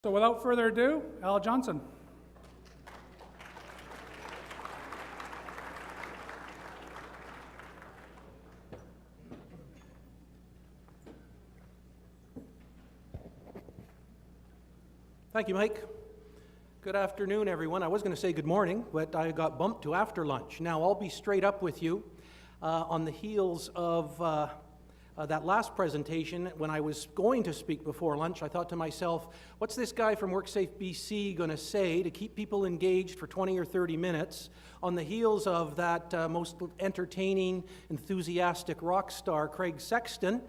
So without further ado, Al Johnson. Thank you, Mike. Good afternoon, everyone. I was going to say good morning, but I got bumped to after lunch. Now, I'll be straight up with you. On the heels of that last presentation, when I was going to speak before lunch, I thought to myself, what's this guy from WorkSafeBC going to say to keep people engaged for 20 or 30 minutes on the heels of that most entertaining, enthusiastic rock star, Craig Sexton,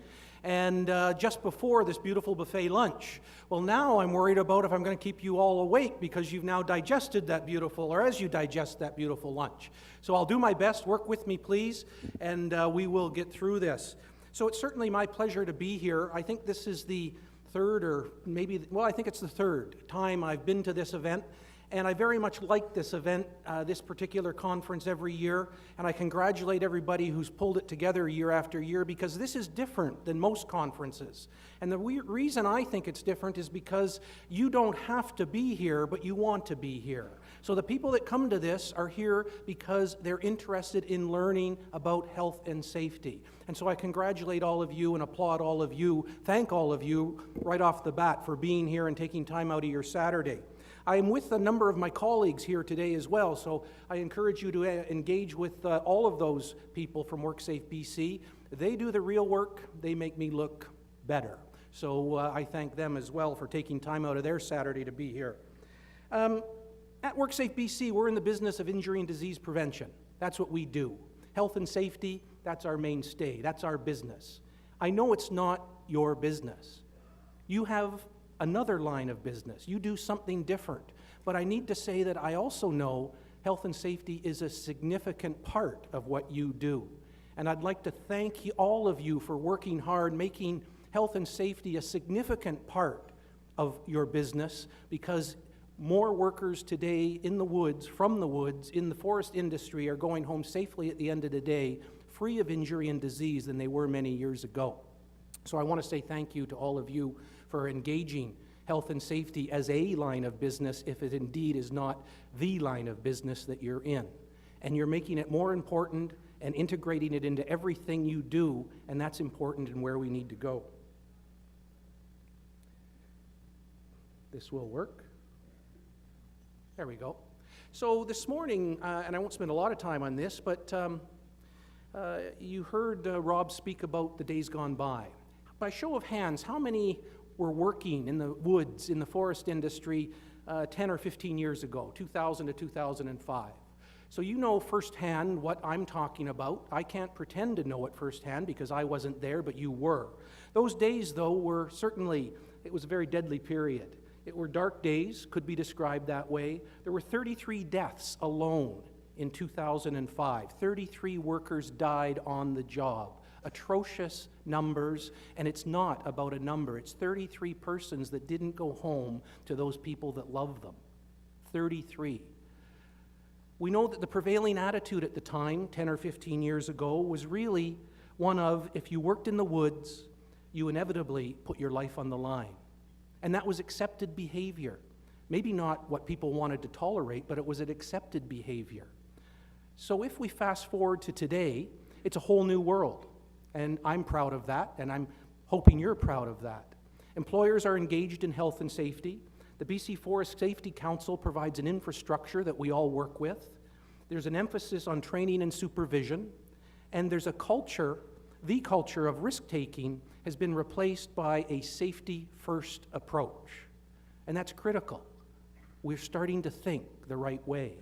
and just before this beautiful buffet lunch. Well, now I'm worried about if I'm going to keep you all awake because you've now digested that beautiful, or as you digest that beautiful lunch. So I'll do my best. Work with me, please, and we will get through this. So it's certainly my pleasure to be here. I think this is the third, or maybe, well, I think it's the third time I've been to this event. And I very much like this event, this particular conference every year, and I congratulate everybody who's pulled it together year after year, because this is different than most conferences. And the reason I think it's different is because you don't have to be here, but you want to be here. So the people that come to this are here because they're interested in learning about health and safety. And so I congratulate all of you and applaud all of you, thank all of you right off the bat for being here and taking time out of your Saturday. I am with a number of my colleagues here today as well, so I encourage you to engage with all of those people from WorkSafeBC. They do the real work. They make me look better. So I thank them as well for taking time out of their Saturday to be here. At WorkSafeBC, we're in the business of injury and disease prevention. That's what we do. Health and safety, that's our mainstay. That's our business. I know it's not your business. You have another line of business. You do something different. But I need to say that I also know health and safety is a significant part of what you do. And I'd like to thank all of you for working hard, making health and safety a significant part of your business, because more workers today in the woods, from the woods, in the forest industry are going home safely at the end of the day, free of injury and disease than they were many years ago. So I want to say thank you to all of you for engaging health and safety as a line of business, if it indeed is not the line of business that you're in. And you're making it more important and integrating it into everything you do, and that's important and where we need to go. This will work. There we go. So this morning, and I won't spend a lot of time on this, but you heard Rob speak about the days gone by. By show of hands, how many were working in the woods, in the forest industry 10 or 15 years ago, 2000 to 2005? So you know firsthand what I'm talking about. I can't pretend to know it firsthand because I wasn't there, but you were. Those days, though, were certainly, it was a very deadly period. It were dark days, could be described that way. There were 33 deaths alone in 2005. 33 workers died on the job. Atrocious numbers, and it's not about a number. It's 33 persons that didn't go home to those people that love them. 33. We know that the prevailing attitude at the time, 10 or 15 years ago, was really one of, if you worked in the woods, you inevitably put your life on the line. And that was accepted behavior. Maybe not what people wanted to tolerate, but it was an accepted behavior. So if we fast forward to today, it's a whole new world. And I'm proud of that, and I'm hoping you're proud of that. Employers are engaged in health and safety. The BC Forest Safety Council provides an infrastructure that we all work with. There's an emphasis on training and supervision. And there's a culture, the culture of risk-taking has been replaced by a safety-first approach. And that's critical. We're starting to think the right way.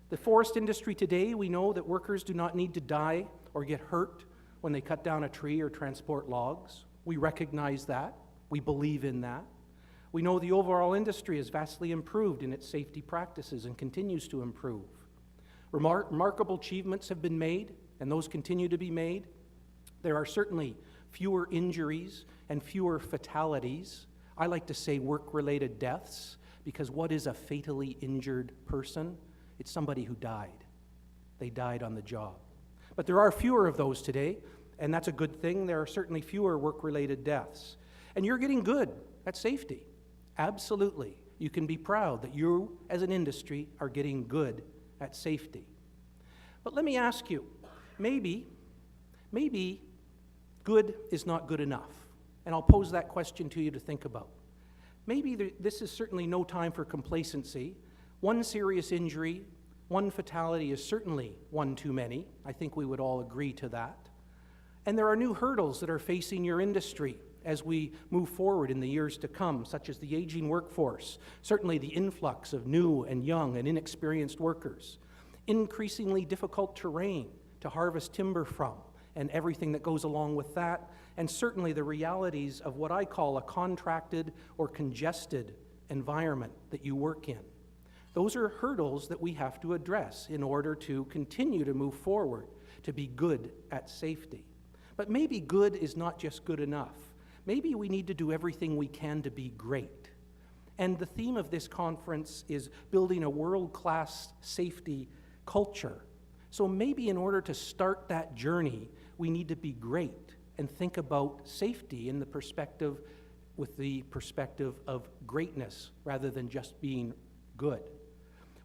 The forest industry today, we know that workers do not need to die or get hurt when they cut down a tree or transport logs. We recognize that. We believe in that. We know the overall industry has vastly improved in its safety practices and continues to improve. Remarkable achievements have been made, and those continue to be made. There are certainly fewer injuries and fewer fatalities. I like to say work-related deaths, because what is a fatally injured person? It's somebody who died. They died on the job. But there are fewer of those today, and that's a good thing. There are certainly fewer work-related deaths. And you're getting good at safety. Absolutely. You can be proud that you, as an industry, are getting good at safety. But let me ask you, maybe good is not good enough. And I'll pose that question to you to think about. Maybe this is certainly no time for complacency. One serious injury, one fatality is certainly one too many. I think we would all agree to that. And there are new hurdles that are facing your industry as we move forward in the years to come, such as the aging workforce, certainly the influx of new and young and inexperienced workers, increasingly difficult terrain to harvest timber from, and everything that goes along with that, and certainly the realities of what I call a contracted or congested environment that you work in. Those are hurdles that we have to address in order to continue to move forward, to be good at safety. But maybe good is not just good enough. Maybe we need to do everything we can to be great. And the theme of this conference is building a world-class safety culture. So maybe in order to start that journey, we need to be great and think about safety with the perspective of greatness rather than just being good.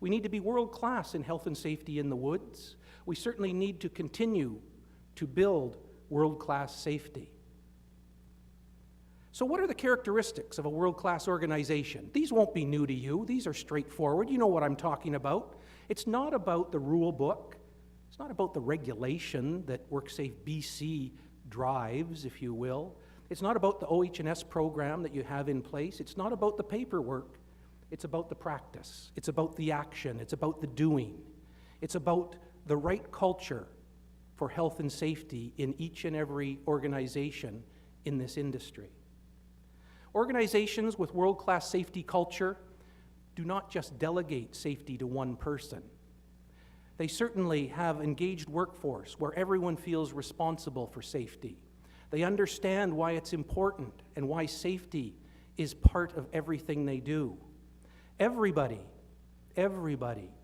We need to be world-class in health and safety in the woods. We certainly need to continue to build world-class safety. So what are the characteristics of a world-class organization? These won't be new to you. These are straightforward. You know what I'm talking about. It's not about the rule book. It's not about the regulation that WorkSafeBC drives, if you will. It's not about the OH&S program that you have in place. It's not about the paperwork. It's about the practice. It's about the action. It's about the doing. It's about the right culture for health and safety in each and every organization in this industry. Organizations with world-class safety culture do not just delegate safety to one person. They certainly have engaged workforce where everyone feels responsible for safety. They understand why it's important and why safety is part of everything they do. Everybody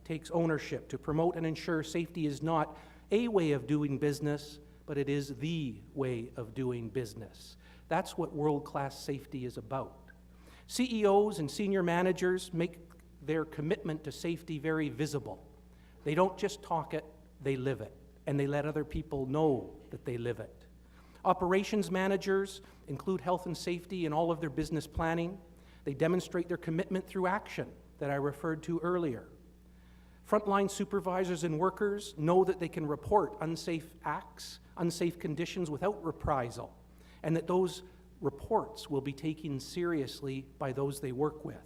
takes ownership to promote and ensure safety is not a way of doing business, but it is the way of doing business. That's what world-class safety is about. CEOs and senior managers make their commitment to safety very visible. They don't just talk it, they live it, and they let other people know that they live it. Operations managers include health and safety in all of their business planning. They demonstrate their commitment through action that I referred to earlier. Frontline supervisors and workers know that they can report unsafe acts, unsafe conditions without reprisal, and that those reports will be taken seriously by those they work with.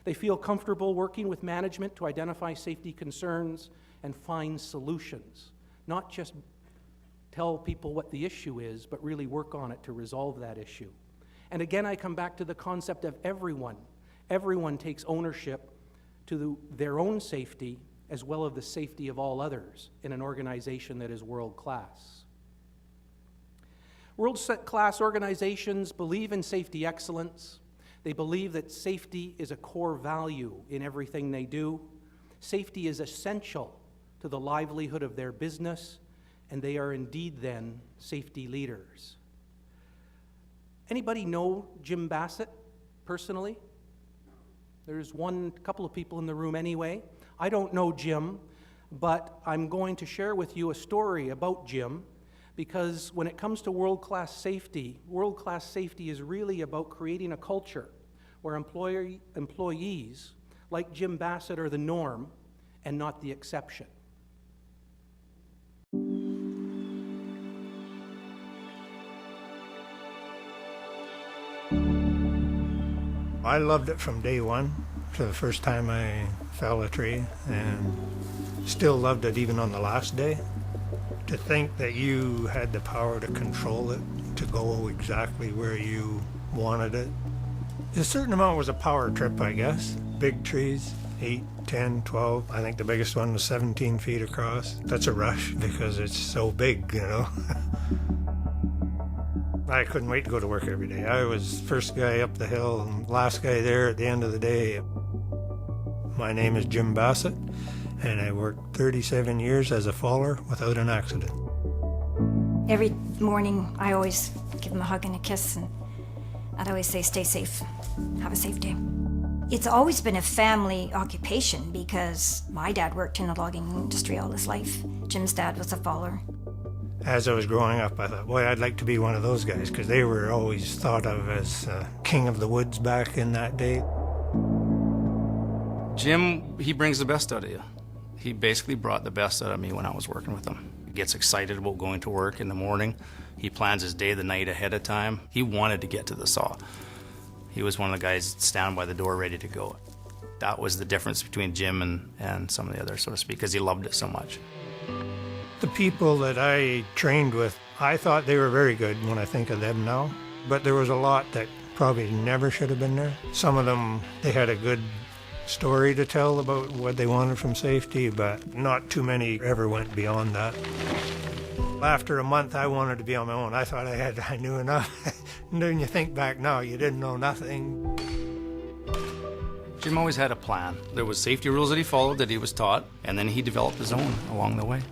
They feel comfortable working with management to identify safety concerns and find solutions, not just tell people what the issue is, but really work on it to resolve that issue. And again, I come back to the concept of everyone. Everyone takes ownership to their own safety as well as the safety of all others in an organization that is world-class. World-class organizations believe in safety excellence. They believe that safety is a core value in everything they do. Safety is essential to the livelihood of their business, and they are indeed then safety leaders. Anybody know Jim Bassett personally? There's couple of people in the room anyway. I don't know Jim, but I'm going to share with you a story about Jim, because when it comes to world-class safety is really about creating a culture where employees like Jim Bassett are the norm and not the exception. I loved it from day one, to the first time I fell a tree, and still loved it even on the last day. To think that you had the power to control it, to go exactly where you wanted it. A certain amount was a power trip, I guess. Big trees, 8, 10, 12. I think the biggest one was 17 feet across. That's a rush because it's so big, you know. I couldn't wait to go to work every day. I was first guy up the hill and last guy there at the end of the day. My name is Jim Bassett, and I worked 37 years as a faller without an accident. Every morning, I always give them a hug and a kiss, and I'd always say, stay safe, have a safe day. It's always been a family occupation because my dad worked in the logging industry all his life. Jim's dad was a faller. As I was growing up, I thought, boy, I'd like to be one of those guys, because they were always thought of as king of the woods back in that day. Jim, he brings the best out of you. He basically brought the best out of me when I was working with him. He gets excited about going to work in the morning. He plans his day the night ahead of time. He wanted to get to the saw. He was one of the guys standing by the door ready to go. That was the difference between Jim and some of the others, so to speak, because he loved it so much. The people that I trained with, I thought they were very good when I think of them now, but there was a lot that probably never should have been there. Some of them, they had a good story to tell about what they wanted from safety, but not too many ever went beyond that. After a month, I wanted to be on my own. I thought I knew enough. And then you think back now, you didn't know nothing. Jim always had a plan. There was safety rules that he followed, that he was taught, and then he developed his own along the way.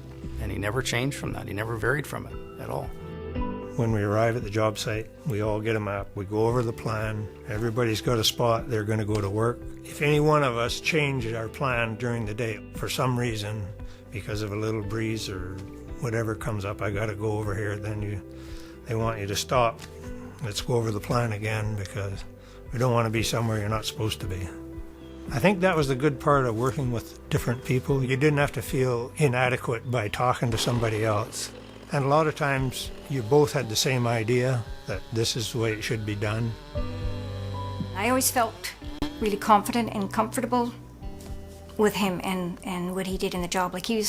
And he never changed from that. He never varied from it at all. When we arrive at the job site, we all get a map. We go over the plan. Everybody's got a spot they're going to go to work. If any one of us change our plan during the day for some reason, because of a little breeze or whatever comes up, I got to go over here, then they want you to stop. Let's go over the plan again, because we don't want to be somewhere you're not supposed to be. I think that was the good part of working with different people. You didn't have to feel inadequate by talking to somebody else. And a lot of times you both had the same idea that this is the way it should be done. I always felt really confident and comfortable with him and what he did in the job. Like he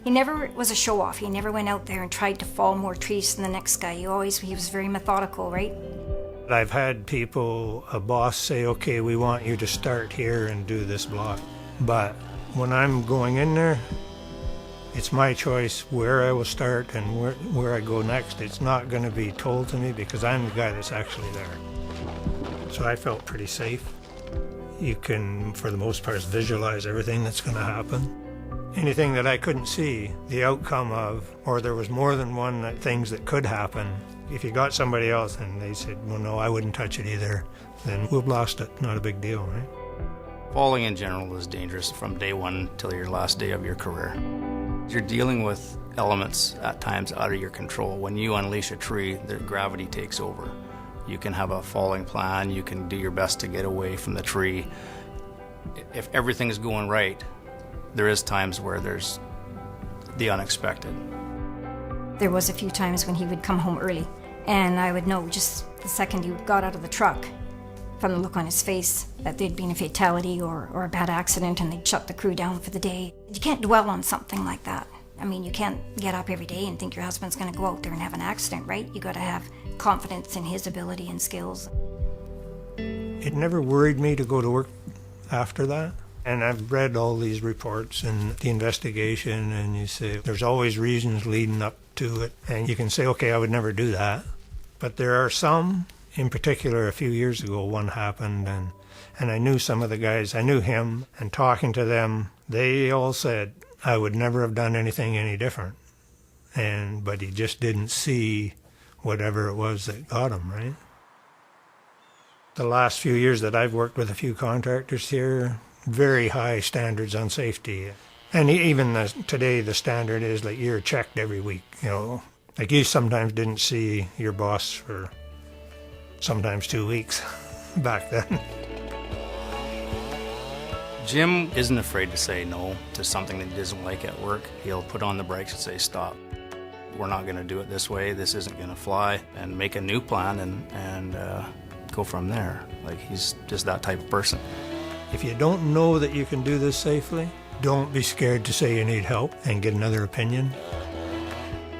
never was a show-off. He never went out there and tried to fall more trees than the next guy. He was very methodical, right? I've had people, a boss say, okay, we want you to start here and do this block. But when I'm going in there, it's my choice where I will start and where I go next. It's not going to be told to me because I'm the guy that's actually there. So I felt pretty safe. You can, for the most part, visualize everything that's going to happen. Anything that I couldn't see the outcome of, or there was more than one things that could happen, if you got somebody else and they said, well, no, I wouldn't touch it either, then we've lost it. Not a big deal, right? Falling in general is dangerous from day one till your last day of your career. You're dealing with elements at times out of your control. When you unleash a tree, the gravity takes over. You can have a falling plan, you can do your best to get away from the tree. If everything is going right, there is times where there's the unexpected. There was a few times when he would come home early, and I would know just the second he got out of the truck from the look on his face that there'd been a fatality or a bad accident and they'd shut the crew down for the day. You can't dwell on something like that. I mean, you can't get up every day and think your husband's going to go out there and have an accident, right? You got to have confidence in his ability and skills. It never worried me to go to work after that. And I've read all these reports and the investigation, and you say there's always reasons leading up to it. And you can say, okay, I would never do that. But there are some, in particular, a few years ago, one happened, and I knew some of the guys. I knew him, and talking to them, they all said, I would never have done anything any different. But he just didn't see whatever it was that got him, right? The last few years that I've worked with a few contractors here, very high standards on safety. And even today, the standard is like you're checked every week. You know, like you sometimes didn't see your boss for sometimes 2 weeks back then. Jim isn't afraid to say no to something that he doesn't like at work. He'll put on the brakes and say, stop. We're not going to do it this way. This isn't going to fly. And make a new plan and go from there. Like, he's just that type of person. If you don't know that you can do this safely, don't be scared to say you need help and get another opinion.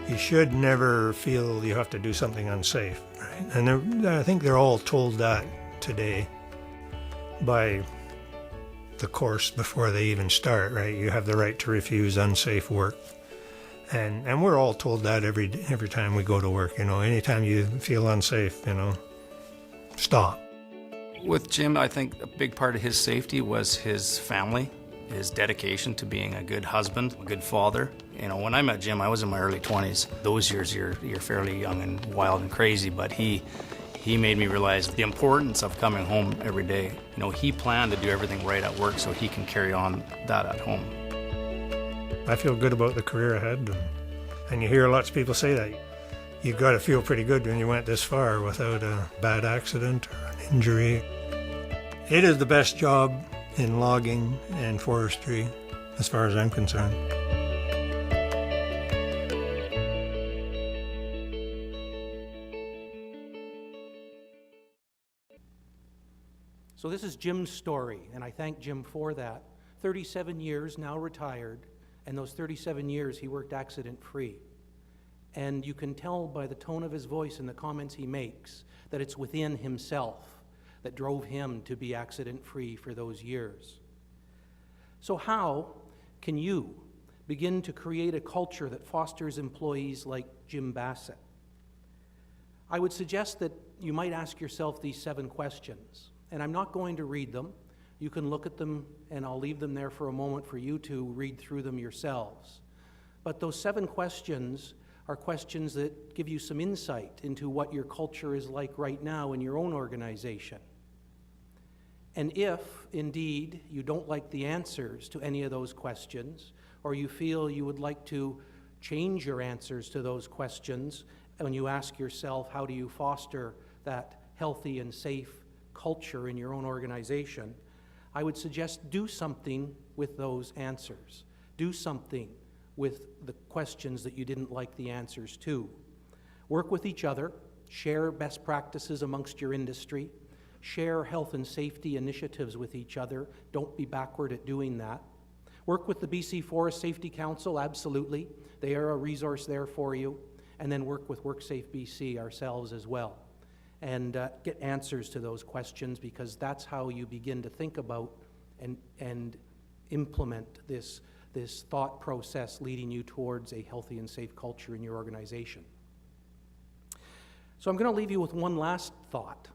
You should never feel you have to do something unsafe, right? And I think they're all told that today by the course before they even start, right? You have the right to refuse unsafe work. And we're all told that every time we go to work, you know, anytime you feel unsafe, you know, stop. With Jim, I think a big part of his safety was his family, his dedication to being a good husband, a good father. You know, when I met Jim, I was in my early 20s. Those years, you're fairly young and wild and crazy, but he He made me realize the importance of coming home every day. You know, he planned to do everything right at work so he can carry on that at home. I feel good about the career ahead, and you hear lots of people say that. You've got to feel pretty good when you went this far without a bad accident or an injury. It is the best job in logging and forestry, as far as I'm concerned. So this is Jim's story, and I thank Jim for that. 37 years, now retired, and those 37 years he worked accident-free. And you can tell by the tone of his voice and the comments he makes that it's within himself that drove him to be accident-free for those years. So how can you begin to create a culture that fosters employees like Jim Bassett? I would suggest that you might ask yourself these 7 questions. And I'm not going to read them. You can look at them, and I'll leave them there for a moment for you to read through them yourselves. But those 7 questions are questions that give you some insight into what your culture is like right now in your own organization. And if, indeed, you don't like the answers to any of those questions, or you feel you would like to change your answers to those questions, when you ask yourself, how do you foster that healthy and safe culture in your own organization, I would suggest do something with those answers. Do something with the questions that you didn't like the answers to. Work with each other, share best practices amongst your industry, share health and safety initiatives with each other. Don't be backward at doing that. Work with the BC Forest Safety Council, absolutely. They are a resource there for you. And then work with WorkSafeBC ourselves as well. And get answers to those questions, because that's how you begin to think about and implement this thought process leading you towards a healthy and safe culture in your organization. So I'm going to leave you with one last thought,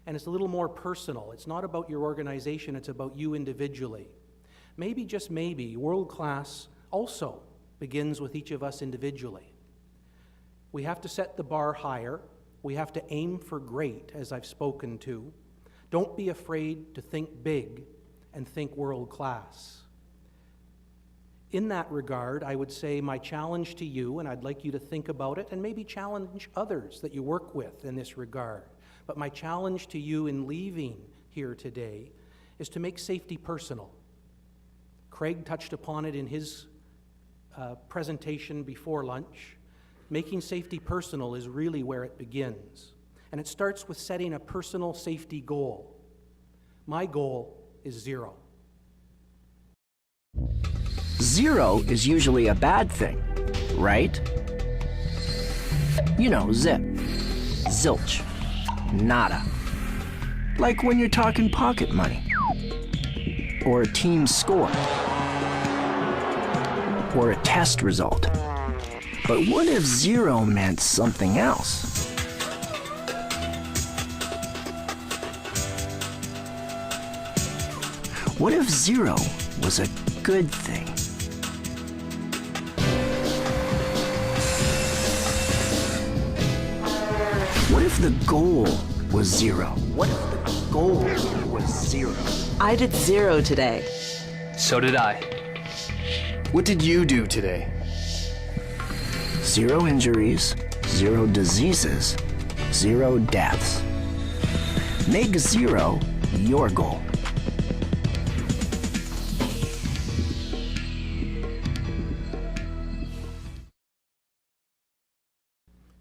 and it's a little more personal. It's not about your organization, it's about you individually. Maybe, just maybe, world class also begins with each of us individually. We have to set the bar higher. We have to aim for great, as I've spoken to. Don't be afraid to think big and think world class. In that regard, I would say my challenge to you, and I'd like you to think about it and maybe challenge others that you work with in this regard, but my challenge to you in leaving here today is to make safety personal. Craig touched upon it in his presentation before lunch. Making safety personal is really where it begins. And it starts with setting a personal safety goal. My goal is 0. 0 is usually a bad thing, right? You know, zip, zilch, nada. Like when you're talking pocket money, or a team score, or a test result. But what if 0 meant something else? What if 0 was a good thing? What if the goal was 0? What if the goal was 0? I did 0 today. So did I. What did you do today? 0 injuries, 0 diseases, 0 deaths. Make 0 your goal.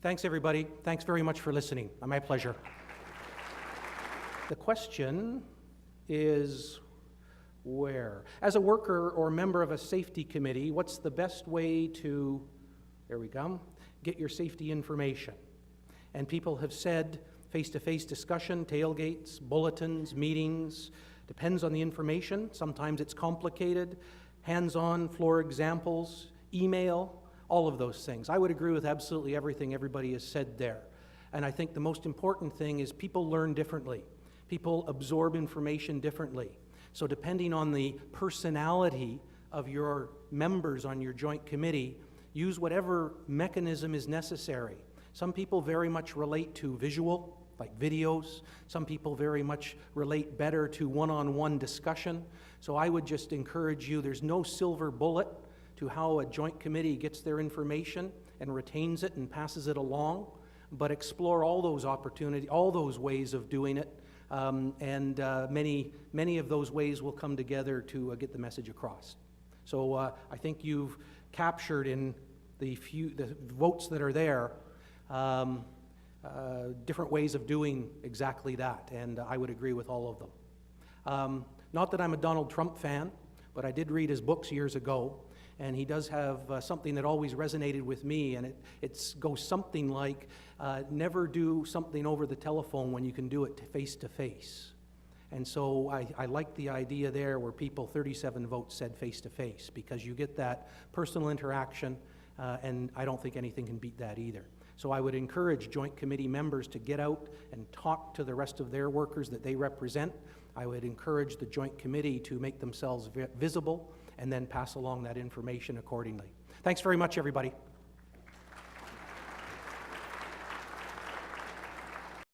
Thanks, everybody. Thanks very much for listening. My pleasure. The question is where? As a worker or member of a safety committee, what's the best way to, there we go, get your safety information? And people have said face-to-face discussion, tailgates, bulletins, meetings, depends on the information. Sometimes it's complicated, hands-on, floor examples, email, all of those things. I would agree with absolutely everything everybody has said there. And I think the most important thing is people learn differently. People absorb information differently. So depending on the personality of your members on your joint committee, use whatever mechanism is necessary. Some people very much relate to visual like videos. Some people very much relate better to one-on-one discussion. So I would just encourage you, there's no silver bullet to how a joint committee gets their information and retains it and passes it along, but explore all those opportunities, all those ways of doing it, and many of those ways will come together to get the message across. So I think you've captured in the votes that are there different ways of doing exactly that, and I would agree with all of them. Not that I'm a Donald Trump fan, but I did read his books years ago, and he does have something that always resonated with me, and it goes something like, never do something over the telephone when you can do it face to face. And so I like the idea there where 37 votes said face to face, because you get that personal interaction, and I don't think anything can beat that either. So I would encourage joint committee members to get out and talk to the rest of their workers that they represent. I would encourage the joint committee to make themselves visible and then pass along that information accordingly. Thanks very much, everybody.